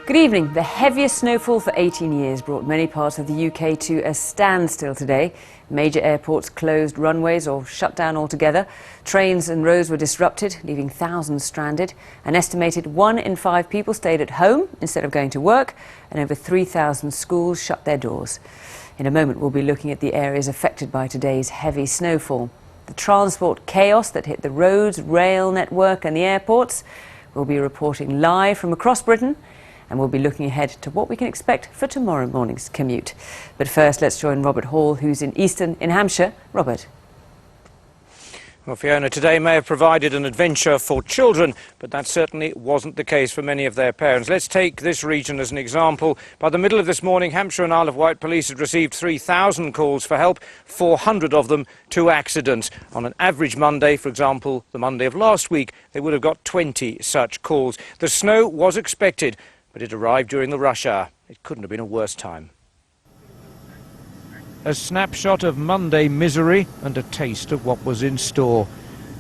Good evening. The heaviest snowfall for 18 years brought many parts of the UK to a standstill today. Major airports closed runways or shut down altogether. Trains and roads were disrupted, leaving thousands stranded. An estimated 1 in 5 people stayed at home instead of going to work, and over 3,000 schools shut their doors. In a moment, we'll be looking at the areas affected by today's heavy snowfall. The transport chaos that hit the roads, rail network and the airports. We'll be reporting live from across Britain, and we'll be looking ahead to what we can expect for tomorrow morning's commute. But first, let's join Robert Hall, who's in Easton in Hampshire. Robert. Well, Fiona, today may have provided an adventure for children, but that certainly wasn't the case for many of their parents. Let's take this region as an example. By the middle of this morning, Hampshire and Isle of Wight police had received 3,000 calls for help, 400 of them to accidents. On an average Monday, for example, the Monday of last week, they would have got 20 such calls. The snow was expected, but it arrived during the rush hour. It couldn't have been a worse time. A snapshot of Monday misery and a taste of what was in store.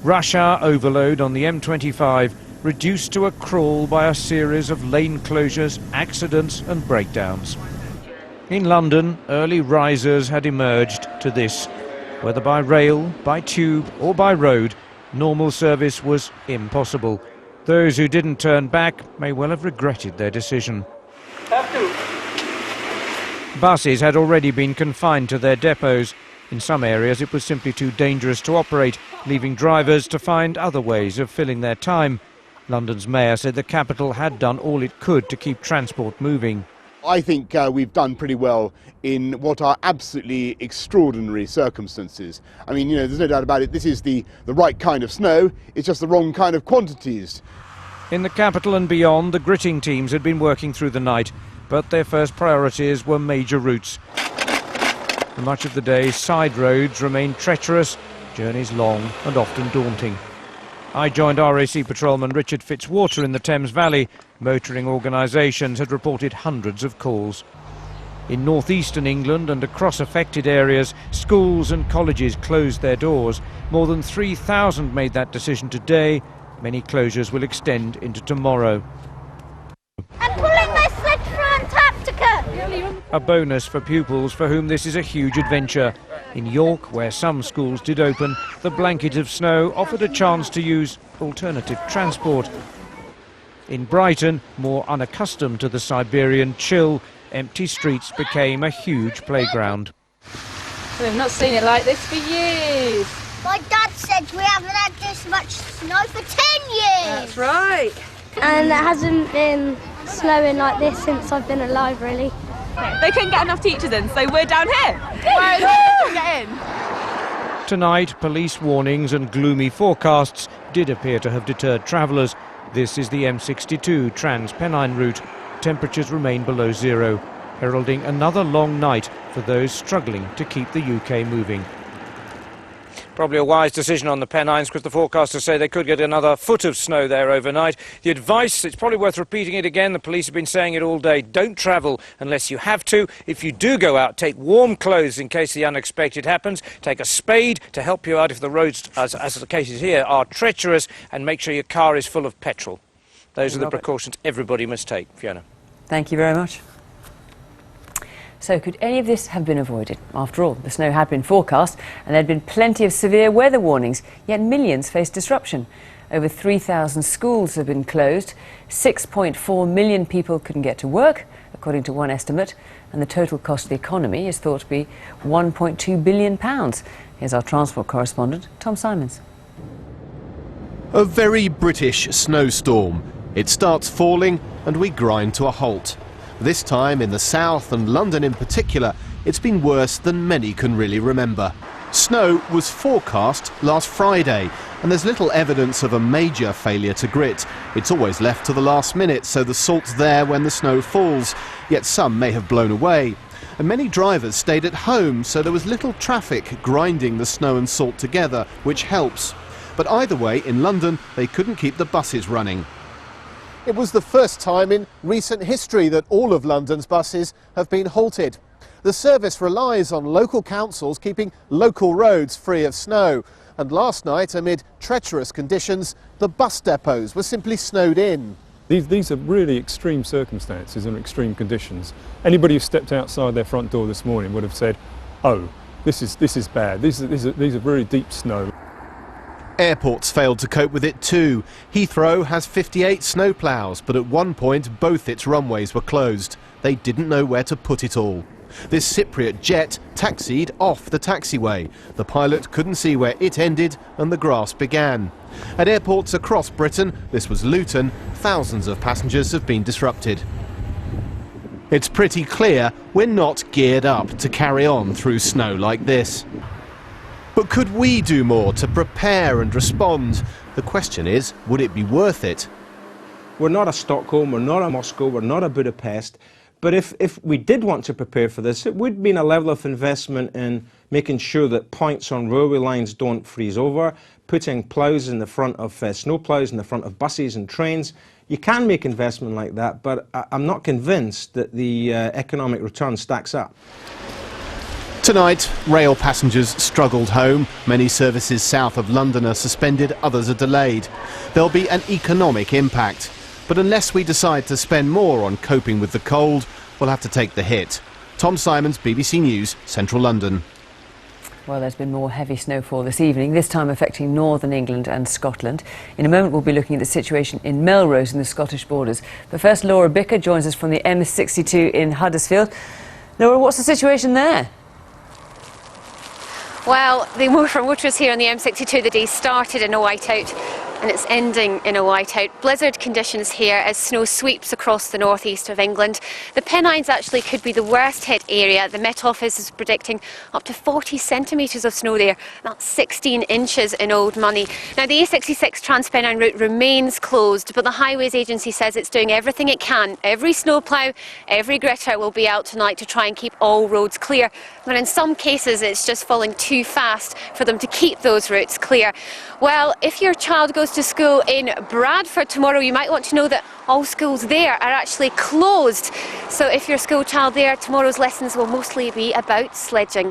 Rush hour overload on the M25 reduced to a crawl by a series of lane closures, accidents and breakdowns. In London, early risers had emerged to this. Whether by rail, by tube or by road, normal service was impossible. Those who didn't turn back may well have regretted their decision. Buses had already been confined to their depots. In some areas it was simply too dangerous to operate, leaving drivers to find other ways of filling their time. London's mayor said the capital had done all it could to keep transport moving. I think we've done pretty well in what are absolutely extraordinary circumstances. I mean, there's no doubt about it, this is the right kind of snow, it's just the wrong kind of quantities. In the capital and beyond, the gritting teams had been working through the night, but their first priorities were major routes. For much of the day, side roads remained treacherous, journeys long and often daunting. I joined RAC patrolman Richard Fitzwater in the Thames Valley. Motoring organisations had reported hundreds of calls. In northeastern England and across affected areas, schools and colleges closed their doors. More than 3,000 made that decision today. Many closures will extend into tomorrow. I'm pulling my sled through Antarctica! A bonus for pupils for whom this is a huge adventure. In York, where some schools did open, the blanket of snow offered a chance to use alternative transport. In Brighton, more unaccustomed to the Siberian chill, empty streets became a huge playground. We've not seen it like this for years. My dad said we haven't had this much snow for 10 years! That's right. And it hasn't been snowing like this since I've been alive, really. They couldn't get enough teachers in, so we're down here. Whereas they couldn't get in. Tonight, police warnings and gloomy forecasts did appear to have deterred travellers. This is the M62 Trans-Pennine route. Temperatures remain below zero, heralding another long night for those struggling to keep the UK moving. Probably a wise decision on the Pennines, because the forecasters say they could get another foot of snow there overnight. The advice, it's probably worth repeating it again, the police have been saying it all day, don't travel unless you have to. If you do go out, take warm clothes in case the unexpected happens. Take a spade to help you out if the roads, as the cases here, are treacherous, and make sure your car is full of petrol. Those are the precautions everybody must take. Fiona. Thank you very much. So could any of this have been avoided? After all, the snow had been forecast and there had been plenty of severe weather warnings, yet millions faced disruption. Over 3,000 schools have been closed, 6.4 million people couldn't get to work, according to one estimate, and the total cost to the economy is thought to be £1.2 billion. Here's our transport correspondent, Tom Simons. A very British snowstorm. It starts falling and we grind to a halt. This time in the south and London in particular, it's been worse than many can really remember. Snow was forecast last Friday and there's little evidence of a major failure to grit. It's always left to the last minute, so the salt's there when the snow falls, yet some may have blown away. And many drivers stayed at home, so there was little traffic grinding the snow and salt together, which helps. But either way, in London, they couldn't keep the buses running. It was the first time in recent history that all of London's buses have been halted. The service relies on local councils keeping local roads free of snow. And last night, amid treacherous conditions, the bus depots were simply snowed in. These are really extreme circumstances and extreme conditions. Anybody who stepped outside their front door this morning would have said, oh, this is bad. These are very deep snow. Airports failed to cope with it too. Heathrow has 58 snowplows, but at one point both its runways were closed. They didn't know where to put it all. This Cypriot jet taxied off the taxiway. The pilot couldn't see where it ended and the grass began. At airports across Britain, this was Luton, thousands of passengers have been disrupted. It's pretty clear we're not geared up to carry on through snow like this. But could we do more to prepare and respond? The question is, would it be worth it? We're not a Stockholm, we're not a Moscow, we're not a Budapest. But if we did want to prepare for this, it would mean a level of investment in making sure that points on railway lines don't freeze over, putting ploughs in the front of snow ploughs in the front of buses and trains. You can make investment like that, but I'm not convinced that the economic return stacks up. Tonight, rail passengers struggled home. Many services south of London are suspended, others are delayed. There'll be an economic impact. But unless we decide to spend more on coping with the cold, we'll have to take the hit. Tom Simons, BBC News, Central London. Well, there's been more heavy snowfall this evening, this time affecting northern England and Scotland. In a moment, we'll be looking at the situation in Melrose in the Scottish borders. But first, Laura Bicker joins us from the M62 in Huddersfield. Laura, what's the situation there? Well, the motorists here on the M62, the day started in a whiteout and it's ending in a whiteout. Blizzard conditions here as snow sweeps across the northeast of England. The Pennines actually could be the worst hit area. The Met Office is predicting up to 40 centimetres of snow there. That's 16 inches in Old Money. Now, the A66 Trans-Pennine route remains closed, but the Highways Agency says it's doing everything it can. Every snowplough, every gritter will be out tonight to try and keep all roads clear. But in some cases, it's just falling too fast for them to keep those routes clear. Well, if your child goes to school in Bradford tomorrow, you might want to know that all schools there are actually closed. So if your school child there, tomorrow's lessons will mostly be about sledging.